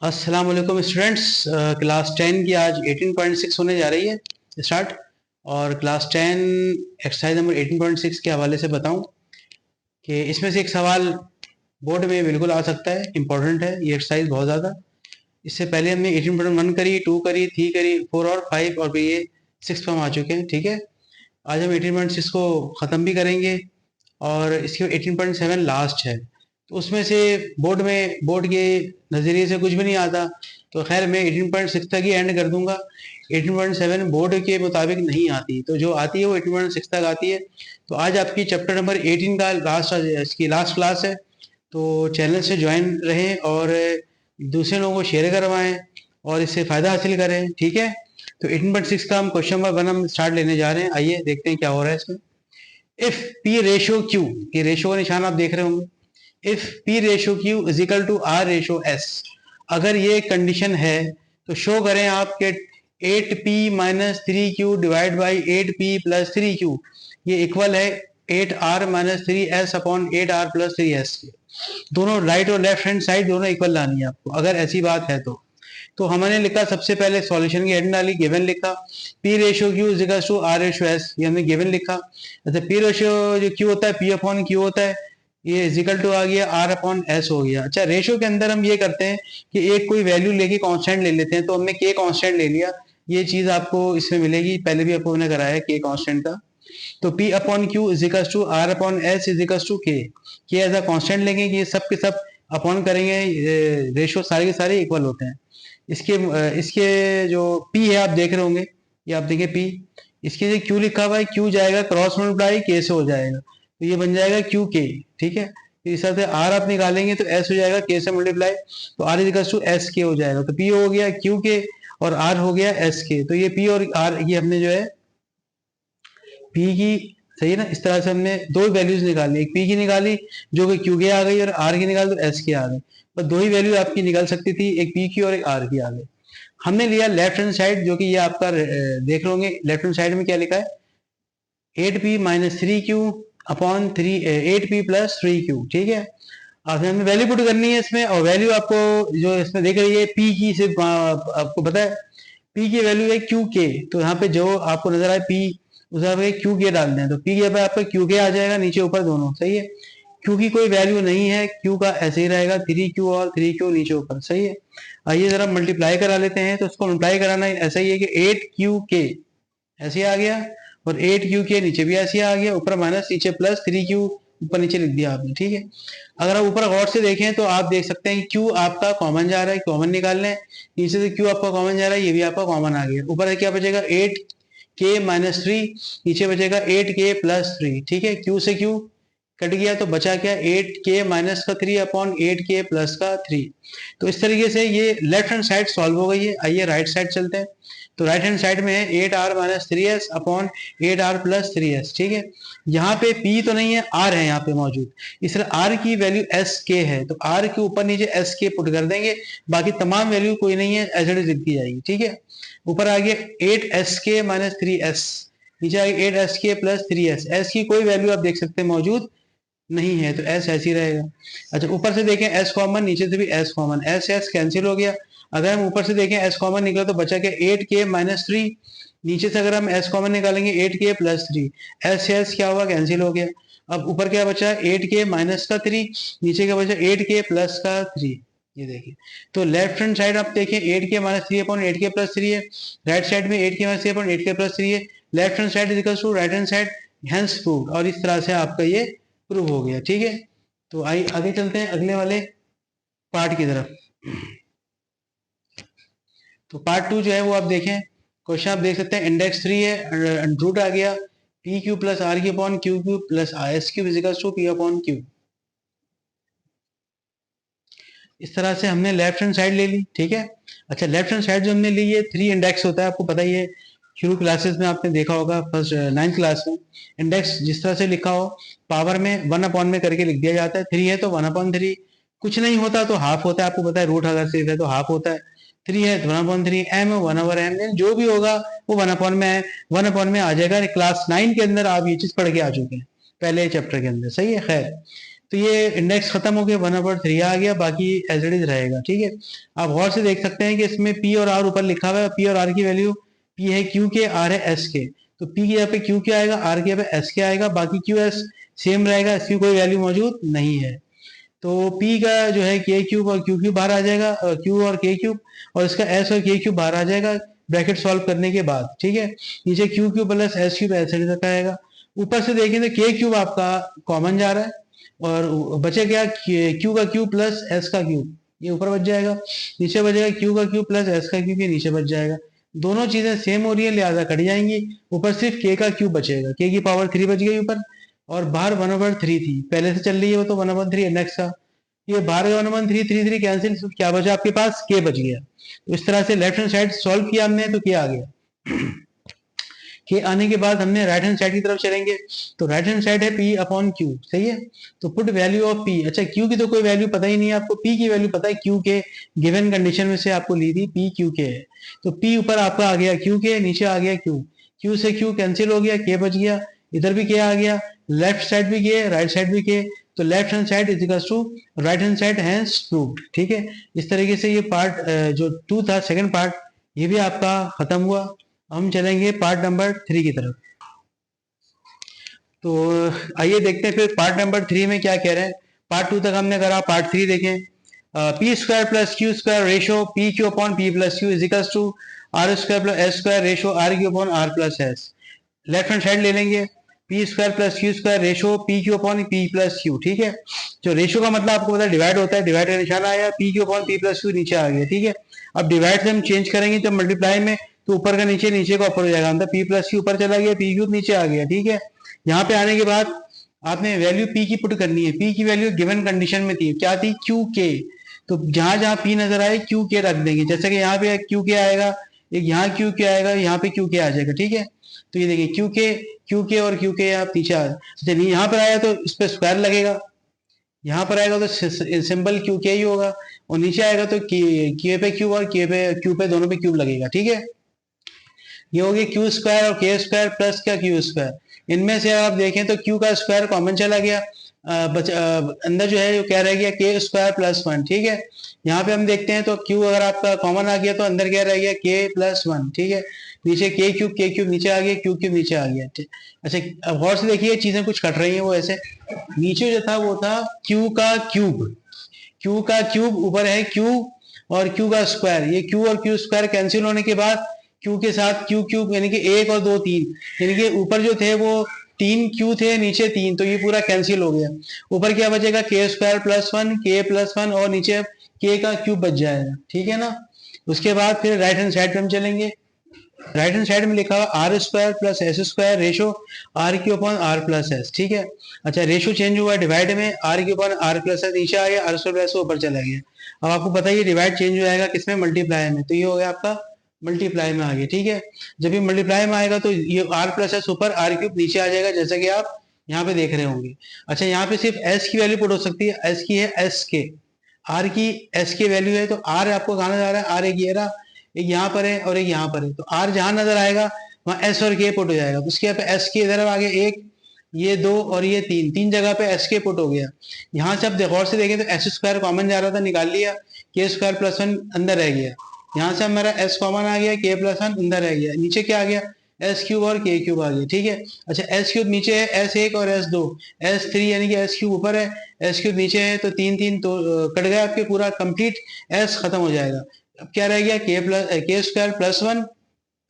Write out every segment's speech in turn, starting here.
अस्सलाम वालेकुम students. Class 10 की आज 18.6 होने जा रही है स्टार्ट। और क्लास 10 एक्सरसाइज नंबर 18.6 के हवाले से बताऊं कि इसमें से एक सवाल बोर्ड में बिल्कुल आ सकता है, इम्पोर्टेंट है ये एक्सरसाइज बहुत ज़्यादा। इससे पहले हमने 18.1 करी, 2 करी, 3 करी, 4 और 5 और फिर ये 6 पर हम आ चुके हैं। ठीक है, आज हम 18.6 को ख़त्म भी करेंगे और इसके 18.7 लास्ट है। तो उसमें से बोर्ड के नज़रिए से कुछ भी नहीं आता, तो खैर मैं 18.6 तक ही एंड कर दूंगा। 18.7 बोर्ड के मुताबिक नहीं आती, तो जो आती है वो 18.6 तक आती है। तो आज आपकी चैप्टर नंबर 18 का इसकी लास्ट क्लास है। तो चैनल से ज्वाइन रहें और दूसरे लोगों को शेयर करवाएं और इससे फ़ायदा हासिल करें। ठीक है, तो 18.6 का हम क्वेश्चन नंबर 1 हम स्टार्ट लेने जा रहे हैं। आइए देखते हैं क्या हो रहा है इसमें। इफ पी रेशो क्यू, ये रेशो का निशान आप देख रहे होंगे। If P ratio Q is equal to R ratio S, अगर ये कंडीशन है तो शो करें आप कि 8p minus 3q divide by 8p plus 3q ये इक्वल है 8r minus 3s upon 8r plus 3s के। दोनों राइट और लेफ्ट हैंड साइड दोनों इक्वल लानी है आपको, अगर ऐसी बात है तो हमने लिखा सबसे पहले सॉल्यूशन की हेडिंग डाली, गिवन लिखा P ratio Q is equal to R ratio S, ये हमने गिवन लिखा। अच्छा, पी रेशियो जो क्यू होता है पी अपॉन क्यू होता है, ये इज इक्वल टू आ गया आर अपॉन एस हो गया। अच्छा, रेशियो के अंदर हम ये करते हैं कि एक कोई वैल्यू लेके कांस्टेंट ले लेते हैं, तो हमने के कांस्टेंट ले लिया। ये चीज आपको इसमें मिलेगी, पहले भी आपको मैंने कराया के कांस्टेंट का। तो P upon Q is equal to R upon S is equal to K as a constant लेंगे कि ये सब के सब अपॉन करेंगे, रेशियो सारे के सारे इक्वल होते हैं। इसके जो P है आप देख रहे होंगे, ये आप देखें P, इसके जो Q लिखा हुआ है, Q जाएगा क्रॉस मल्टीप्लाई K से हो जाएगा, तो ये बन जाएगा क्यू के। ठीक है, इस तरह से R आप निकालेंगे तो S हो जाएगा K से मल्टीप्लाई, तो R is equal to S K हो जाएगा। तो P हो गया क्यू के और R हो गया एस के। तो ये P और R ये हमने जो है P की, सही है ना, इस तरह से हमने दो वैल्यूज निकाली, एक P की निकाली जो कि Q के आ गई और R की निकाली तो S की आ गई। पर दो ही वैल्यू आपकी निकल सकती थी, एक P की और एक R की आ गई। हमने लिया लेफ्ट हैंड साइड, जो कि ये आपका देख रहे होंगे लेफ्ट हैंड साइड में क्या लिखा है 8p minus 3q upon 8p plus 3q। ठीक है, अब हमें वैल्यू पुट करनी है इसमें, और वैल्यू आपको जो इसमें देख रही है p की, सिर्फ आपको पता है p की वैल्यू है q के, तो यहाँ पे जो आपको नजर आए p उसे आप q के डाल दें तो p के पे आपका q के आ जाएगा, नीचे ऊपर दोनों। सही है, q की कोई वैल्यू नहीं है, q का ऐसे ही रहेगा 3q और 3q नीचे ऊपर। सही है, आइए जरा मल्टीप्लाई करा लेते हैं। तो उसको मल्टीप्लाई कराना ऐसा ही है कि 8q ऐसे आ गया और 8q नीचे भी ऐसे आ गया, ऊपर माइनस नीचे प्लस 3q ऊपर नीचे लिख दिया आपने। ठीक है, अगर आप ऊपर गौर से देखें तो आप देख सकते हैं कि q आपका कॉमन जा रहा है, कॉमन निकाल लें। नीचे से q आपका कॉमन जा रहा है, ये भी आपका कॉमन आ गया। ऊपर क्या बचेगा 8k माइनस 3, नीचे बचेगा 8k प्लस 3। ठीक है, q से q कट गया तो बचा क्या 8k माइनस का 3 अपॉन 8k प्लस का 3। तो इस तरीके से ये लेफ्ट हैंड साइड सॉल्व हो गई है। आइए राइट साइड चलते हैं। तो राइट हैंड साइड में है 8r minus 3s upon 8r plus 3s। ठीक है, यहाँ पे p तो नहीं है, r है यहाँ पे मौजूद, इसलिए r की वैल्यू एस के है, तो r के ऊपर नीचे एस के पुट कर देंगे, बाकी तमाम वैल्यू कोई नहीं है, एज इट इज लिख दी जाएगी। ठीक है, ऊपर आ गया 8sk माइनस 3s, नीचे आ गया 8sk प्लस 3s, s की कोई वैल्यू आप देख सकते हैं मौजूद नहीं है, तो s ऐसे ही रहेगा। अच्छा, ऊपर से देखें s कॉमन, नीचे से भी s कॉमन, s कैंसिल हो गया। अगर हम ऊपर से देखें s कॉमन निकला तो बचा क्या 8k माइनस 3, नीचे से अगर हम s कॉमन निकालेंगे 8k प्लस 3, s क्या हुआ कैंसिल हो गया। अब ऊपर क्या बचा 8k माइनस का 3, नीचे क्या बचा 8k प्लस का 3। ये देखिए, तो लेफ्ट हैंड साइड आप देखें 8k minus 3 upon 8k plus 3 है, राइट साइड में 8k minus 3 upon 8k plus 3 है। Left hand side is equal to right hand side, hence proved, और इस तरह से आपका ये प्रूव हो गया। ठीक है, तो आगे चलते हैं अगले वाले पार्ट की तरफ। तो पार्ट 2 जो है वो आप देखें, क्वेश्चन आप देख सकते हैं इंडेक्स 3 है, रूट आ गया P Q plus R Q upon Q Q plus S Q is equal to P upon Q. इस तरह से हमने लेफ्ट हैंड साइड ले ली। ठीक है, अच्छा लेफ्ट हैंड साइड जो हमने ली है 3 इंडेक्स होता है, आपको पता ही है, शुरू क्लासेस में आपने देखा होगा, फर्स्ट 9th क्लास में इंडेक्स जिस तरह से लिखा हो पावर में 1 अपॉन में करके लिख दिया जाता है। 3 है तो 1 अपॉन 3, कुछ नहीं होता तो हाफ होता है, आपको पता है, रूट अगर सिर्फ है तो हाफ होता है। 3 है तो 1 अपॉन 3, एम है 1 ओवर एम, जो भी होगा वो 1 अपॉन में है, 1 अपॉन में आ जाएगा। क्लास 9 के अंदर आप ये चीज पढ़ के आ चुके हैं पहले चैप्टर के अंदर। सही है, खैर तो ये इंडेक्स खत्म हो गया, 1/3 आ गया, बाकी एज इट इज रहेगा। ठीक है, आप गौर से देख सकते हैं कि इसमें पी और आर ऊपर लिखा हुआ है, पी और आर की वैल्यू पी है क्यू के, आर है एस के। तो पी की जगह पे क्यू के आएगा, आर की जगह पे एस के आएगा, बाकी क्यू एस सेम रहेगा, इसकी कोई वैल्यू मौजूद नहीं है। तो P का जो है के क्यूब और क्यू क्यूब बाहर आ जाएगा, Q और के क्यूब, और इसका S और के क्यूब बाहर आ जाएगा ब्रैकेट सॉल्व करने के बाद। ठीक है, नीचे Q cube plus S cube ऐसे तक आएगा। ऊपर से देखें तो के क्यूब आपका कॉमन जा रहा है, और बचे क्या, क्यू का क्यूब प्लस एस का क्यूब, ये ऊपर बच जाएगा। नीचे बचेगा क्यू का क्यूब प्लस एस का क्यूब, ये नीचे बच जाएगा। दोनों चीजें सेम हो रही है, लिहाजा कट जाएंगी। ऊपर सिर्फ के का क्यूब बचेगा, के की पावर 3 बच गई ऊपर, और बाहर 1/3 थी पहले से चल रही है वो, तो 1/3 इंडेक्स का, ये बाहर 1/3 3 कैंसिल, क्या बचा आपके पास, के बच गया। तो इस तरह से लेफ्ट हैंड साइड सॉल्व किया हमने, तो के आ गया। के आने के बाद हमने राइट हैंड साइड की तरफ चलेंगे, तो राइट हैंड साइड है पी अपॉन क्यू, सही है। तो पुट वैल्यू ऑफ पी, अच्छा क्यू की तो कोई वैल्यू पता ही नहीं है आपको, पी की वैल्यू पता है, क्यू के गिवन कंडीशन में से आपको ली थी पी क्यू के है। तो पी ऊपर आपका आ गया क्यू के, नीचे आ गया क्यू, क्यू से क्यू कैंसिल हो गया, के बच गया, इधर भी के आ गया, लेफ्ट साइड भी के, राइट साइड भी के, तो left hand side is equal to right hand side, hence proved. ठीक है, इस तरीके से ये पार्ट जो 2 था, सेकंड पार्ट, ये भी आपका खत्म हुआ। हम चलेंगे पार्ट नंबर 3 की तरफ। तो आइए देखते हैं फिर पार्ट नंबर 3 में क्या कह रहे हैं। पार्ट 2 तक हमने करा, पार्ट 3 देखें। P square plus Q square ratio P Q upon P plus Q is equal to R square plus S square ratio R Q upon R plus S. Left hand side ले लेंगे, P square plus Q square ratio P Q upon P plus Q. ठीक है, जो ratio का मतलब आपको पता है डिवाइड होता है, डिवाइड का निशान आया, P Q upon P plus Q नीचे आ गया। ठीक है, अब डिवाइड से हम चेंज करेंगे जब मल्टीप्लाई में, तो ऊपर का नीचे, नीचे का ऊपर हो जाएगा, मतलब पी प्लस क्यू ऊपर चला गया, पी क्यूब नीचे आ गया। ठीक है, यहाँ पे आने के बाद आपने वैल्यू पी की पुट करनी है। पी की वैल्यू गिवन कंडीशन में थी, क्या थी, क्यू के। तो जहां जहां पी नजर आए क्यू के रख देंगे, जैसे कि यहाँ पे क्यू के आएगा, एक यहाँ क्यू के आएगा, यहाँ पे क्यू के आ जाएगा। ठीक है, तो ये देखिए क्यू के और क्यू के आप पीछे आ, जब यहाँ पर आया तो इस पे स्क्वायर लगेगा, यहाँ पर आएगा तो सिंबल क्यू के ही होगा, और नीचे आएगा तो क्यू पे क्यू और क्यू पे दोनों पे क्यूब लगेगा। ठीक है, ये हो गया क्यू स्क्वायर और के स्क्वायर प्लस क्या क्यू स्क्वायर। इनमें से आप देखें तो क्यू का स्क्वायर कॉमन चला गया, अंदर जो है जो क्या रह गया, के स्क्वायर प्लस 1। ठीक है, यहाँ पे हम देखते हैं तो क्यू अगर आपका कॉमन आ गया तो अंदर क्या रह गया, के प्लस 1। ठीक है, नीचे के क्यूब नीचे आ गया, क्यू क्यूब नीचे आ गया। अच्छा, अब गौर से देखिए चीजें कुछ कट रही हैं, वो ऐसे, नीचे जो था वो था क्यू का क्यूब ऊपर है क्यू और क्यू का स्क्वायर, ये क्यू और क्यू स्क्वायर कैंसिल होने के बाद क्यू के साथ क्यू क्यूब, यानी कि 1 और 2 3, यानी कि ऊपर जो थे वो 3 क्यू थे, नीचे 3, तो ये पूरा कैंसिल हो गया। ऊपर क्या बचेगा, के स्क्वायर प्लस 1, के प्लस 1, और नीचे के का क्यूब बच जाएगा। ठीक है ना, उसके बाद फिर राइट हैंड साइड पे हम चलेंगे। राइट हैंड साइड में लिखा हुआ R square plus S square ratio R Q upon R plus S. ठीक है, अच्छा रेशो चेंज हुआ डिवाइड में, R Q upon R plus S नीचे आ गया, आर स्क्वायर प्लस ऊपर चला गया। अब आपको पता है ये डिवाइड चेंज हो जाएगा किसमें, मल्टीप्लाई में, तो ये हो गया आपका मल्टीप्लाई में आ गया। ठीक है, जब ये मल्टीप्लाई में आएगा तो ये आर प्लस एस ऊपर, आर क्यूब नीचे आ जाएगा, जैसा कि आप यहाँ पे देख रहे होंगे। अच्छा, यहाँ पे सिर्फ एस की वैल्यू पुट हो सकती है, एस की है एस के, आर की एस की वैल्यू है, तो आर आपको कहाँ जा रहा है, आर एक ये रहा, एक यहाँ पर है और एक यहाँ पर है, तो आर जहां नजर आएगा वहां एस और के पुट हो जाएगा। तो उसके यहाँ पे एस के इधर आ गया एक, ये 2 और ये 3, 3 जगह पे एस के पुट हो गया। यहाँ से आप गौर से देखें तो एस स्क्वायर कॉमन जा रहा था, निकाल लिया, के स्क्वायर प्लस 1 अंदर रह गया, यहाँ से हमारा एस कॉमन आ गया, के प्लस 1 अंदर रह गया, नीचे क्या आ गया, एस क्यूब और के क्यूब आ गया। ठीक है, अच्छा एस क्यूब नीचे है, एस 1 और एस 2, एस 3 यानी कि एस क्यूब ऊपर है, एस क्यूब नीचे है, तो 3 3 तो कट गया आपके, पूरा कंप्लीट एस खत्म हो जाएगा। अब क्या रह गया, के स्क्वायर प्लस 1,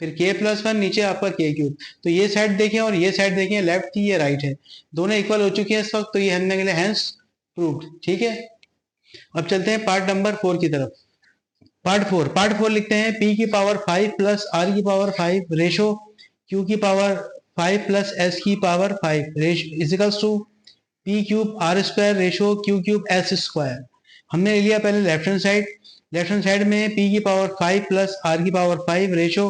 फिर के प्लस 1, नीचे आपका के क्यूब। तो ये साइड देखें और ये साइड देखें, लेफ्ट थी ये राइट है, दोनों इक्वल हो चुके हैं इस वक्त, तो ये हमने के लिए हैंस प्रूव्ड। ठीक है, अब चलते हैं पार्ट नंबर 4 की तरफ। पार्ट 4 लिखते हैं, पी की पावर 5 प्लस आर की पावर 5 रेशो क्यू की पावर 5 प्लस एस की power 5 ratio equals to P cube R square ratio Q cube S square. हमने ले लिया पहले लेफ्ट हैंड साइड में पी की पावर 5 प्लस आर की पावर 5 रेशो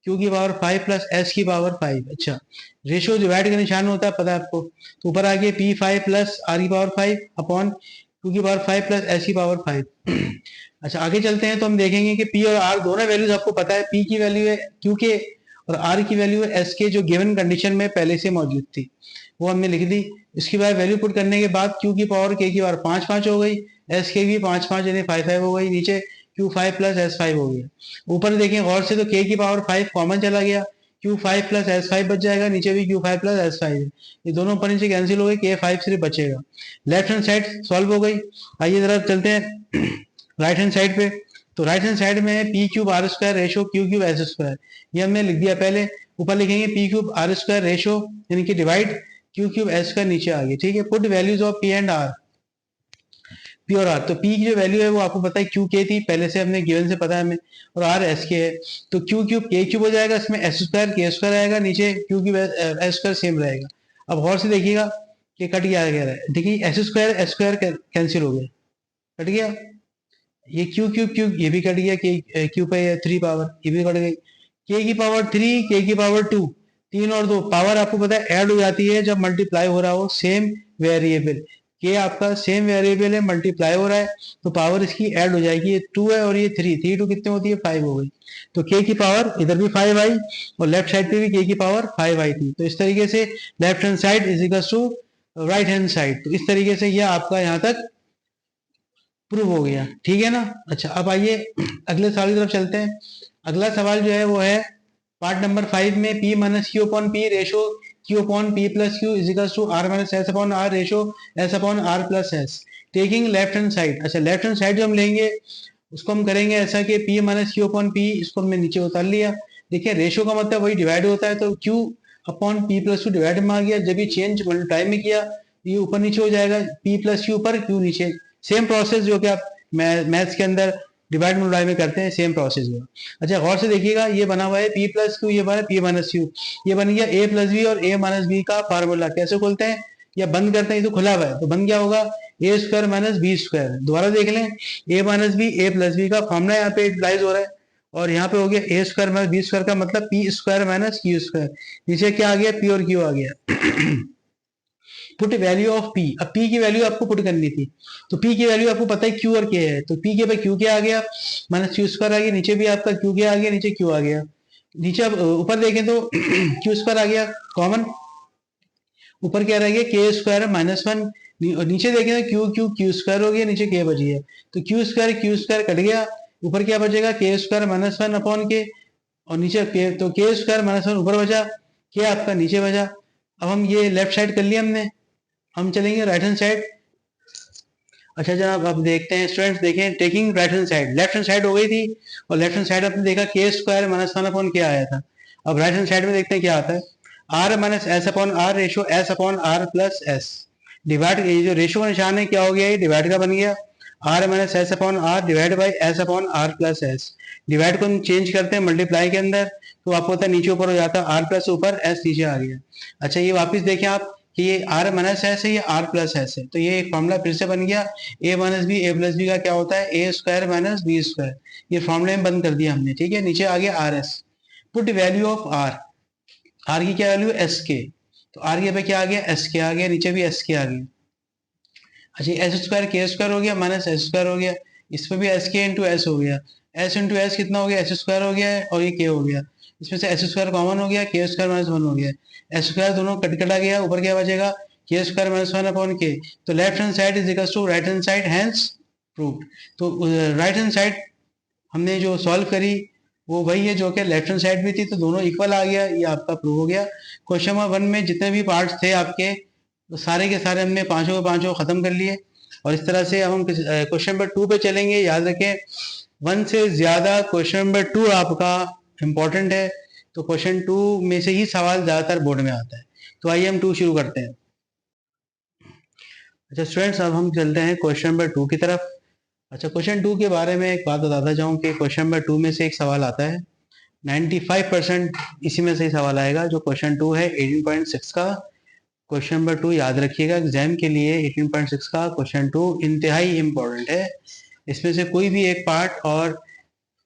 क्यू की पावर 5 प्लस एस की पावर 5। अच्छा, रेशो डिवाइड का निशान होता है, पता है आपको, तो ऊपर आ गया पी 5 प्लस आर की पावर 5 अपॉन क्यू की पावर 5 प्लस एस की पावर 5। अच्छा, आगे चलते हैं तो हम देखेंगे कि पी और आर दोनों वैल्यूज आपको पता है, पी की वैल्यू है क्यू के और आर की वैल्यू है एस के, जो गिवन कंडीशन में पहले से मौजूद थी। वो हमने लिख दी। इसके बाद वैल्यू पुट करने के बाद क्यू की पावर के की पावर 5 हो गई, एस के भी 5 यानी 5 हो गई, नीचे Q5 प्लस S5 हो गया। ऊपर देखें गौर से तो के की पावर 5 कॉमन चला गया, Q5 प्लस S5 बच जाएगा, नीचे भी Q5 प्लस S5 है, ये दोनों ऊपर नीचे कैंसिल हो गए, K5 सिर्फ बचेगा। लेफ्ट हैंड साइड सॉल्व हो गई। आइए जरा चलते हैं राइट हैंड साइड पे। तो राइट हैंड साइड में P cube R square ratio Q cube S square, ये हमने लिख दिया पहले। ऊपर लिखेंगे P cube R square ratio यानी कि divide Q cube S square नीचे आ गया, ठीक है। Put values of P and R, P और आर। तो पी की जो वैल्यू है वो आपको पता है क्यू के थी, पहले से हमने गिवन से पता है हमें, और आर एस के है। तो क्यू क्यूब के क्यूब हो जाएगा, इसमें एस स्क्वायर के स्क्वायर आएगा, नीचे Q cube S square same रहेगा। अब गौर से देखिएगा कि कट गया है, देखिए एस स्क्वायर कैंसिल हो गया, कट गया। ये क्यू क्यूब क्यूब ये भी कट गया, के क्यू पे 3 पावर ये भी कट गई। के की पावर 3, के की पावर 2, 3 और 2 पावर आपको पता है ऐड हो जाती है जब मल्टीप्लाई हो रहा हो सेम वेरिएबल। के आपका सेम वेरिएबल है, मल्टीप्लाई हो रहा है, तो पावर इसकी ऐड हो जाएगी। ये 2 है और ये 3, 3 2 कितने होती है 5 हो गई। तो के की पावर इधर भी 5 आई और लेफ्ट साइड पे भी के की पावर 5 आई थी। तो इस तरीके से left hand side is equal to right hand side. तो इस तरीके से यह आपका यहाँ तक प्रूव हो गया, ठीक है ना। अच्छा, अब आइए अगले सवाल की तरफ चलते हैं। अगला सवाल जो है वो है पार्ट नंबर 5 में P minus Q upon P ratio Q upon P plus Q is equal to R minus S upon R ratio S upon R plus S, taking left hand side. अच्छा, left hand side जो हम लेंगे उसको हम करेंगे ऐसा कि P minus Q upon P, इसको हमने नीचे उतार लिया। देखिए रेशो का मतलब वही डिवाइड होता है, तो Q upon P plus Q divide में आ गया। जब ये चेंज मल्टीप्लाई में किया ये ऊपर नीचे हो जाएगा, P प्लस क्यू ऊपर Q नीचे। सेम प्रोसेस जो कि आप मैथ्स के अंदर डिवाइड मल्टीप्लाई में करते हैं, सेम प्रोसेस हुआ। अच्छा, गौर से देखिएगा ये बना हुआ है P प्लस क्यू, ये बना है P माइनस क्यू, ये बन गया A प्लस बी और A माइनस बी का फार्मूला। कैसे खोलते हैं या बंद करते हैं, ये तो खुला हुआ है, तो बन क्या होगा ए स्क्वायर माइनस बी स्क्वायर। दोबारा देख लें, ए माइनस बी ए प्लस बी का फॉर्मूला यहाँ पे यूटिलाइज हो रहा है, और यहाँ पे हो गया ए स्क्वायर माइनस बी स्क्वायर का मतलब P square minus Q square. नीचे क्या आ गया, पी और क्यू आ गया। पुट वैल्यू ऑफ पी, अब पी की वैल्यू आपको पुट करनी थी, तो पी की वैल्यू आपको पता है क्यू और के है, तो पी के पे क्यू के आ गया माइनस क्यू स्क्वायर आ गया, नीचे भी आपका क्यू के आ गया, नीचे क्यू आ गया। नीचे अब ऊपर देखें तो क्यू स्क्वायर आ गया कॉमन, ऊपर क्या रह गया के स्क्वायर माइनस 1, नीचे देखें तो क्यू क्यू क्यू स्क्वायर हो गया, नीचे के बच गया, तो क्यू स्क्वायर कट गया, ऊपर क्या बचेगा के स्क्वायर माइनस 1 अपॉन के, और नीचे के, तो के स्क्वायर माइनस 1 ऊपर बचा, के आपका नीचे बचा। अब हम ये लेफ्ट साइड कर लिया हमने, हम चलेंगे राइट हैंड साइड। अच्छा जनाब, अब देखते हैं स्टूडेंट्स, देखें taking right hand side, left hand side हो गई थी और लेफ्ट हैंड साइड आपने देखा के स्क्वायर माइनस 1 अपॉन क्या आया था। अब राइट हैंड साइड में देखते हैं क्या आता है, R minus S upon R ratio S upon R plus S, divide, ये जो रेशो का निशान है क्या हो गया, ये डिवाइड का बन गया, R minus S upon R divide by S upon R plus S. Divide को हम चेंज करते हैं मल्टीप्लाई के अंदर, तो आपको होता है नीचे ऊपर हो जाता है, आर प्लस ऊपर एस नीचे आ गया। अच्छा, ये वापस देखें आप कि ये आर माइनस एस है, ये आर प्लस एस है, तो ये एक फॉर्मूला फिर से बन गया, ए माइनस बी ए प्लस बी का क्या होता है ए स्क्वायर माइनस बी स्क्वायर, ये फॉर्मूले में बंद कर दिया हमने, ठीक है। नीचे आ गया R S. Put value of R, R की क्या वैल्यू है एस के, तो आर के पे क्या आ गया एस के आ गया, नीचे भी एस के आ गया। अच्छा, एस स्क्वायर के स्क्वायर हो गया माइनस एस स्क्वायर हो गया, इसमें भी एस के इंटू एस हो गया, एस इंटू एस कितना हो गया एस स्क्वायर हो गया है, और ये के हो गया, इसमें से एस स्क्वायर कॉमन हो गया, के स्क्वायर माइनस 1 हो गया, एस स्क्वायर दोनों कट कटा गया, ऊपर क्या बचेगा के स्क्वायर माइनस 1 अपॉन के। तो left hand side is equal to right hand side, hence proved. तो राइट हैंड साइड हमने जो सॉल्व करी वो वही है जो कि लेफ्ट हैंड साइड भी थी, तो दोनों इक्वल आ गया, ये आपका प्रूव हो गया। क्वेश्चन नंबर 1 में जितने भी पार्ट्स थे आपके, तो सारे के सारे हमने पांचों के पांचों खत्म कर लिए, और इस तरह से अब हम क्वेश्चन नंबर 2 पे चलेंगे। याद रखें 1 से ज्यादा क्वेश्चन नंबर 2 आपका इम्पोर्टेंट है, तो क्वेश्चन 2 में से ही सवाल ज्यादातर बोर्ड में आता है। तो आइए हम 2 शुरू करते हैं। अच्छा स्टूडेंट्स, अब हम चलते हैं क्वेश्चन नंबर 2 की तरफ। अच्छा, क्वेश्चन 2 के बारे में एक बात बताता जाऊं कि क्वेश्चन नंबर 2 में से एक सवाल आता है, 95% इसी में से ही सवाल आएगा। जो क्वेश्चन 2 है 18.6 का क्वेश्चन नंबर 2 याद रखिएगा, एग्जाम के लिए 18.6 का क्वेश्चन 2 इंतहाई इंपॉर्टेंट है। इसमें से कोई भी एक पार्ट, और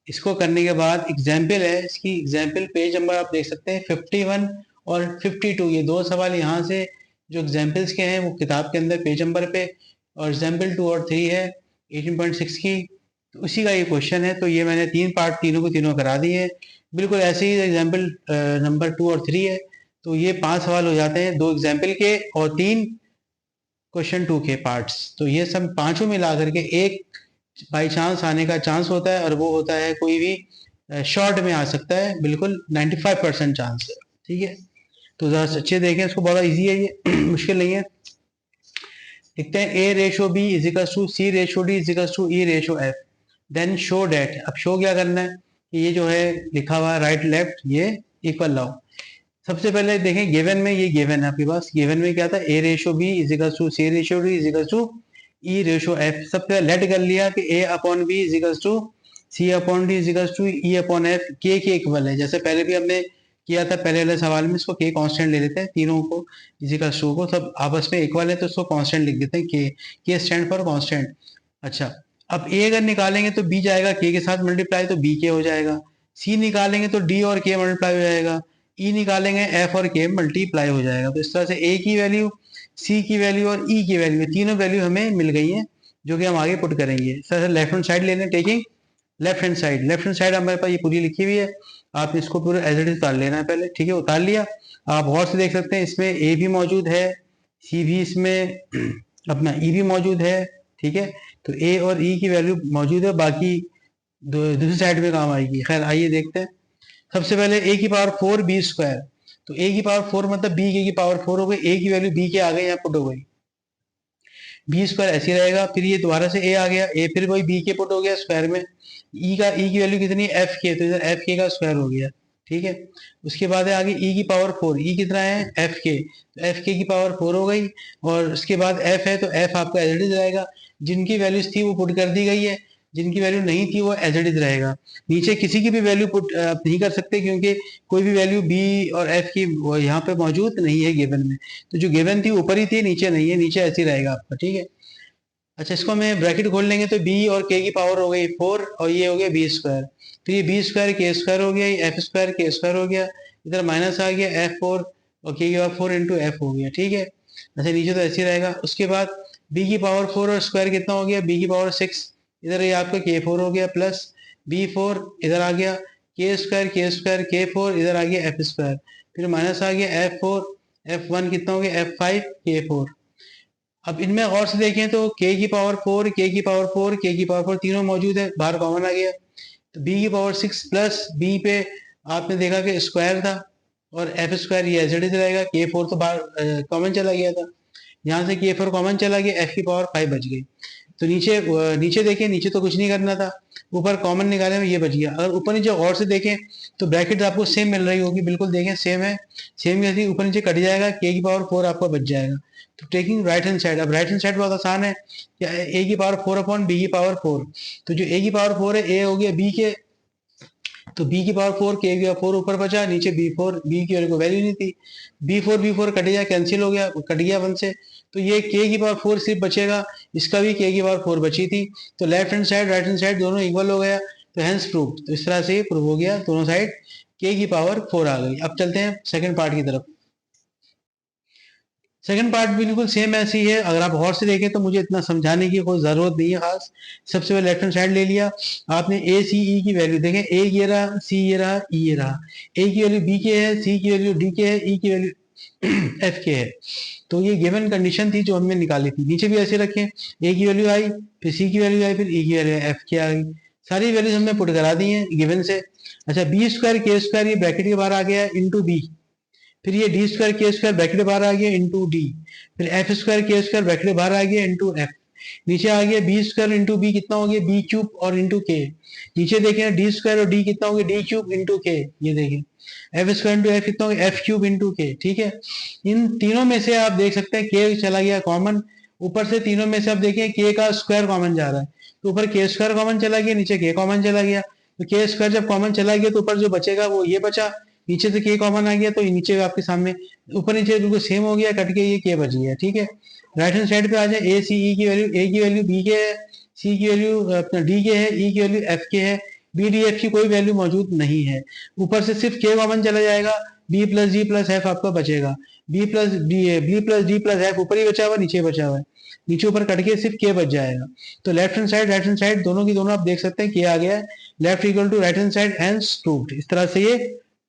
इसको करने के बाद एग्जाम्पल है, इसकी एग्जाम्पल पेज नंबर आप देख सकते हैं 51 और 52, ये 2 सवाल यहाँ से जो एग्जाम्पल्स के हैं वो किताब के अंदर पेज नंबर पे, और एग्जाम्पल 2 और 3 है 18.6 की, तो उसी का ये क्वेश्चन है। तो ये मैंने 3 पार्ट तीनों को तीनों करा दिए हैं, बिल्कुल ऐसे ही एग्जाम्पल नंबर 2 और 3 है। तो ये 5 सवाल हो जाते हैं, 2 एग्जाम्पल के और 3 क्वेश्चन 2 के पार्ट्स। तो ये सब पांचों मिला करके एक बाई चांस आने का चांस होता है, और वो होता है कोई भी शॉर्ट में आ सकता है, बिल्कुल 95% चांस है। ठीक है, तो जरा अच्छे देखें इसको, बड़ा इजी है ये मुश्किल नहीं है। लिखते हैं A ratio B is equal to C ratio D is equal to E ratio F, then show that. अब शो क्या करना है कि ये जो है लिखा हुआ राइट लेफ्ट ये इक्वल लाओ। सबसे पहले देखें गिवन में, ये गिवन है आपके पास, गिवन में क्या था, A ratio B is equal to C ratio D is equal to E ratio F. सबसे लेट कर लिया कि A upon B is equal to C upon D is equal to E upon F, K equal है। जैसे पहले भी हमने किया था पहले वाले सवाल में, इसको के कांस्टेंट ले लेते हैं, तीनों को इजिकल टू को सब आपस में इक्वल है तो इसको कांस्टेंट लिख देते हैं, के स्टैंड फॉर कांस्टेंट। अच्छा, अब ए अगर निकालेंगे तो बी जाएगा के के साथ मल्टीप्लाई, तो बी के हो जाएगा। सी निकालेंगे तो डी और के मल्टीप्लाई हो जाएगा। ई निकालेंगे एफ और के मल्टीप्लाई हो जाएगा। तो इस तरह से ए की वैल्यू, सी की वैल्यू और ई की वैल्यू, तीनों वैल्यू हमें मिल गई हैं, जो कि हम आगे पुट करेंगे। सर लेफ्ट हैंड साइड लेने, taking left hand side, left hand side हमारे पास ये पूरी लिखी हुई है, आपने इसको पूरा एज इट इज उतार लेना है पहले। ठीक है, उतार लिया। आप गौर से देख सकते हैं इसमें ए भी मौजूद है, सी भी इसमें अपना ई भी मौजूद है। ठीक है, तो ए और ई की वैल्यू मौजूद है, बाकी दूसरी साइड में काम आएगी। खैर आइए देखते हैं। सबसे पहले ए की पावर 4 बी स्क्वायर, तो ए की पावर 4 मतलब बी के की पावर 4 हो गई, ए की वैल्यू बी के आ गई, यहाँ पुट हो गई, बी स्क्वायर ऐसे रहेगा। फिर ये दोबारा से ए आ गया, ए फिर वही बी के पुट हो गया स्क्वायर में, ई की वैल्यू कितनी, एफ के, तो इधर एफ के का स्क्वायर हो गया। ठीक है, उसके बाद है आगे ई की पावर 4, ई कितना है एफ के, तो एफ के की पावर 4 हो गई, और उसके बाद एफ है तो एफ आपका एज इट इज रहेगा। जिनकी वैल्यूज थी वो पुट कर दी गई है, जिनकी वैल्यू नहीं थी वो एज इट इज रहेगा। नीचे किसी की भी वैल्यू पुट आप नहीं कर सकते, क्योंकि कोई भी वैल्यू बी और एफ की यहाँ पे मौजूद नहीं है गिवन में। तो जो गिवन थी ऊपर ही थी, नीचे नहीं है, नीचे ऐसे ही रहेगा आपका। ठीक है, अच्छा इसको मैं ब्रैकेट खोल लेंगे तो बी और के की पावर हो गई 4, और ये हो गया बी स्क्वायर, तो ये बी स्क्वायर के स्क्वायर हो गया, एफ स्क्वायर के स्क्वायर हो गया, इधर माइनस आ गया एफ 4 और के की पावर 4 इंटू एफ हो गया। ठीक है, अच्छा नीचे तो ऐसे ही रहेगा। उसके बाद बी की पावर 4 और स्क्वायर कितना हो गया, बी की पावर 6, इधर ये आपका के 4 हो गया, प्लस बी 4 इधर आ गया, के स्क्वायर के 4 इधर आ गया एफ स्क्वायर, फिर माइनस आ गया एफ 4, एफ 1 कितना हो गया एफ 5 के 4। अब इनमें गौर से देखें तो के की पावर 4, के की पावर 4, के की पावर 4 तीनों मौजूद है, बाहर कॉमन आ गया, तो बी की पावर 6 प्लस बी पे आपने देखा कि स्क्वायर था और एफ स्क्वायर ये एज इट इज रहेगा, के 4 तो बाहर कॉमन चला गया था, यहाँ से के 4 कॉमन चला गया, एफ की पावर 5 बच गई। तो नीचे देखें, नीचे तो कुछ नहीं करना था, ऊपर कॉमन निकाले में ये बच गया। अगर ऊपर नीचे गौर से देखें तो ब्रैकेट आपको सेम मिल रही होगी, बिल्कुल देखें सेम है, सेम जैसे ऊपर नीचे कट जाएगा, के की पावर 4 आपका बच जाएगा। तो टेकिंग राइट हैंड साइड, अब राइट हैंड साइड बहुत आसान है, ए की पावर 4 अपॉन बी की पावर 4, तो जो ए की पावर 4 है ए हो गया बी के, तो बी की पावर 4 के की पावर 4 ऊपर बचा, नीचे बी 4, बी की वैल्यू नहीं थी, बी 4 कट गया, कैंसिल हो गया, कट गया 1 से, तो ये के की पावर 4 सिर्फ बचेगा, इसका भी के की पावर 4 बची थी, तो left hand side right hand side दोनों इक्वल हो गया, तो हेंस प्रूव। तो इस तरह से प्रूव हो गया, दोनों साइड के की पावर 4 आ गई। अब चलते हैं सेकंड पार्ट की तरफ। सेकंड पार्ट बिल्कुल सेम ऐसी है, अगर आप गौर से देखें तो मुझे इतना समझाने की कोई जरूरत नहीं है खास। सबसे पहले लेफ्ट हैंड साइड ले लिया आपने, ए सी ई की वैल्यू देखें, ए ये रहा, सी ये रहा, ई ये रहा, ए की वैल्यू बी के है, सी की वैल्यू डी के है, ई की वैल्यू एफ के है। तो ये गिवन कंडीशन थी जो हमने निकाली थी। नीचे भी ऐसे रखें, ए की वैल्यू आई, फिर सी की वैल्यू आई, फिर ई की वैल्यू एफ के आ गई, सारी वैल्यूज हमने पुट करा दी है गिवन से। अच्छा, बी स्क्वायर के स्क्वायर ये ब्रैकेट के बाहर आ गया इंटू बी, फिर ये डी स्क्वायर के स्क्वायर ब्रैकेट बाहर आ गया इंटू डी, फिर एफ स्क्वायर के स्क्वायर ब्रैकेट बाहर आ गया इंटू एफ, नीचे आ गया बी स्क्वायर इंटू बी कितना हो गया बी क्यूब और इंटू के, नीचे देखें डी स्क्वायर और डी कितना हो गया डी क्यूब इंटू के, ये देखें एफ स्क्वायर इंटू एफ कितना हो गया एफ क्यूब इंटू के। ठीक है, इन तीनों में से आप देख सकते हैं के चला गया कॉमन, ऊपर से तीनों में से आप देखें के का स्क्वायर कॉमन जा रहा है, तो ऊपर के स्क्वायर कॉमन चला गया, नीचे के कॉमन चला गया, तो के स्क्वायर जब कॉमन चला गया तो ऊपर जो बचेगा वो ये बचा, नीचे से के कॉमन आ गया, तो नीचे आपके सामने ऊपर नीचे बिल्कुल सेम हो गया, कट के ये के बच गया। ठीक है, राइट हैंड साइड पे आ जाए, ए सी ई की वैल्यू, ए की वैल्यू बी के है, सी की वैल्यू अपना डी के है, ई की वैल्यू एफ के है, बी डी एफ की कोई वैल्यू मौजूद नहीं है, ऊपर से सिर्फ के कॉमन चला जाएगा, B plus D plus F आपका बचेगा, B plus D plus F ऊपर ही बचा हुआ, नीचे बचा हुआ है, नीचे ऊपर कट के सिर्फ के बच जाएगा। तो left hand side right hand side दोनों की दोनों आप देख सकते हैं के आ गया है, left equal to right hand side, hence proved. इस तरह से ये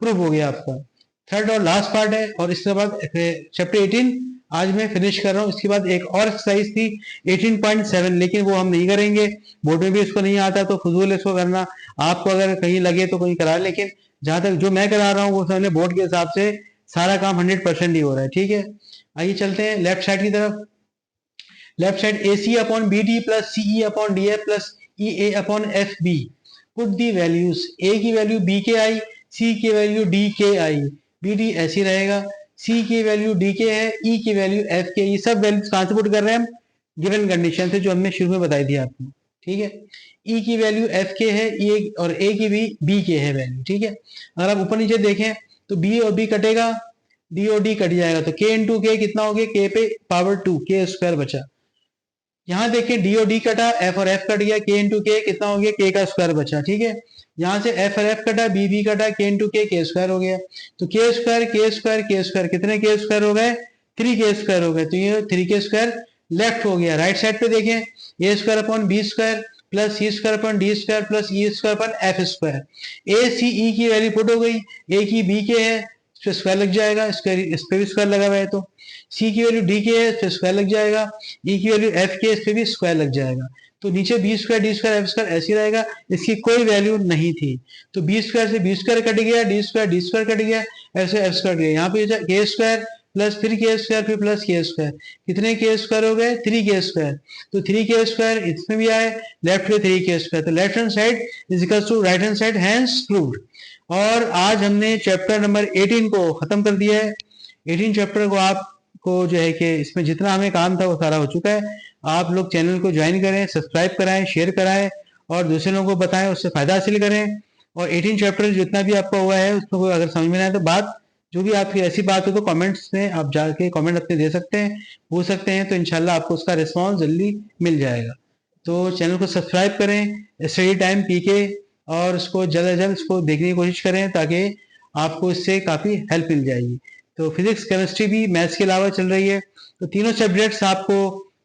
प्रूव हो गया आपका। थर्ड और लास्ट पार्ट है, और इसके बाद चैप्टर 18 आज मैं फिनिश कर रहा हूँ। इसके बाद एक और एक्सरसाइज थी 18.7, लेकिन वो हम नहीं करेंगे, बोर्ड में भी इसको नहीं आता तो फजूल इसको करना। आपको अगर कहीं लगे तो कहीं करा, लेकिन जहां तक जो मैं करा रहा हूँ वो सामने बोर्ड के हिसाब से सारा काम 100% ही हो रहा है, ठीक है। आइए चलते हैं लेफ्ट साइड की तरफ। Left side AC upon BD plus CE upon DF plus EA upon FB। Put the values, A की वैल्यू B के आई, C की वैल्यू D के आई, BD ऐसी रहेगा, C की वैल्यू D के है, E की वैल्यू F के। ये सब वैल्यूज कहां से पुट कर रहे हैं हम? गिवन कंडीशन से जो हमने शुरू में बताई थी आपको, ठीक है। E की वैल्यू F के है, E और A की भी B के है वैल्यू, ठीक है। अगर आप ऊपर नीचे देखें तो B और B कटेगा, D और D कट जाएगा, तो K इंटू K कितना हो गया? K पे पावर 2, K स्क्वायर बचा। यहाँ देखिए D और D कटा, F और F कट गया, K इंटू K कितना हो गया? K का स्क्वायर बचा, ठीक है। यहाँ से F और F कटा, B भी कटा, K इंटू K स्क्वायर हो गया। तो K square K square K square कितने K स्क्वायर हो गए? 3K स्क्वायर हो गए। तो ये 3K स्क्वायर लेफ्ट हो गया। राइट साइड पे देखें, A square upon B square plus C square upon D square plus E square upon F square. A C E की वैल्यू पुट हो गई, A की B के है, इस पे स्क्वायर लग जाएगा, इस पे भी स्क्वायर लगा हुआ है, तो C की वैल्यू D के है, इस पे स्क्वायर लग जाएगा, E की वैल्यू F के, इस पे भी स्क्वायर लग जाएगा। तो नीचे B square D square F square ऐसे रहेगा, इसकी कोई वैल्यू नहीं थी। तो B स्क्वायर से B स्क्वायर कट गया, D स्क्वायर कट गया, F से F स्क्वायर गया। यहाँ पे K स्क्वायर प्लस फिर K स्क्वायर फिर प्लस K स्क्वायर, कितने K स्क्वायर हो गए? 3K square. तो 3K स्क्वायर इसमें भी आए, लेफ्ट पे 3K स्क्वायर, तो left hand side is equal to right hand side, hence proved. और आज हमने चैप्टर नंबर 18 को खत्म कर दिया है। 18 चैप्टर को आपको जो है कि इसमें जितना हमें काम था वो सारा हो चुका है। आप लोग चैनल को ज्वाइन करें, सब्सक्राइब कराएं, शेयर कराएं और दूसरे लोगों को बताएं, उससे फायदा हासिल करें। और 18 चैप्टर जितना भी आपका हुआ है उसमें कोई अगर समझ में ना आए तो बात, जो भी आपकी ऐसी बात हो तो कमेंट्स में आप जाके कमेंट अपने दे सकते हैं, पूछ सकते हैं, तो इंशाल्लाह आपको उसका रिस्पॉन्स जल्दी मिल जाएगा। तो चैनल को सब्सक्राइब करें, स्टडी टाइम PK, और उसको जल्द से जल्द उसको देखने की कोशिश करें ताकि आपको इससे काफ़ी हेल्प मिल जाएगी। तो फिजिक्स केमिस्ट्री भी मैथ्स के अलावा चल रही है, तो तीनों सब्जेक्ट्स आपको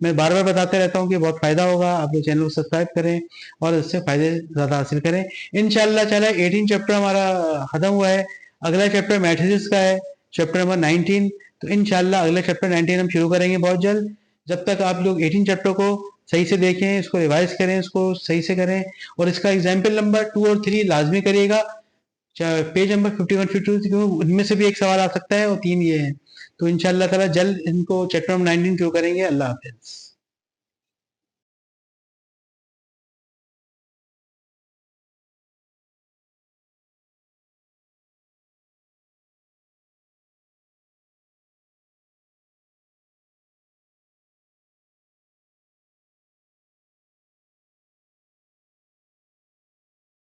मैं बार बार बताते रहता हूँ कि बहुत फायदा होगा। आप लोग चैनल को सब्सक्राइब करें और इससे फायदे ज़्यादा हासिल करें। इंशाल्लाह ताला 18 चैप्टर हमारा खत्म हुआ है। अगला चैप्टर मैथ्स का है, चैप्टर नंबर 19। तो इंशाल्लाह अगला चैप्टर 19 हम शुरू करेंगे बहुत जल्द। जब तक आप लोग 18 चैप्टर को सही से देखें, इसको रिवाइज करें, इसको सही से करें, और इसका एग्जाम्पल नंबर 2 और 3 लाजमी करिएगा। पेज नंबर 51 52 उनमें से भी एक सवाल आ सकता है, और 3 ये हैं। तो इंशाल्लाह ताला जल्द इनको चैप्टर नंबर 19 शुरू करेंगे। अल्लाह हाफिज।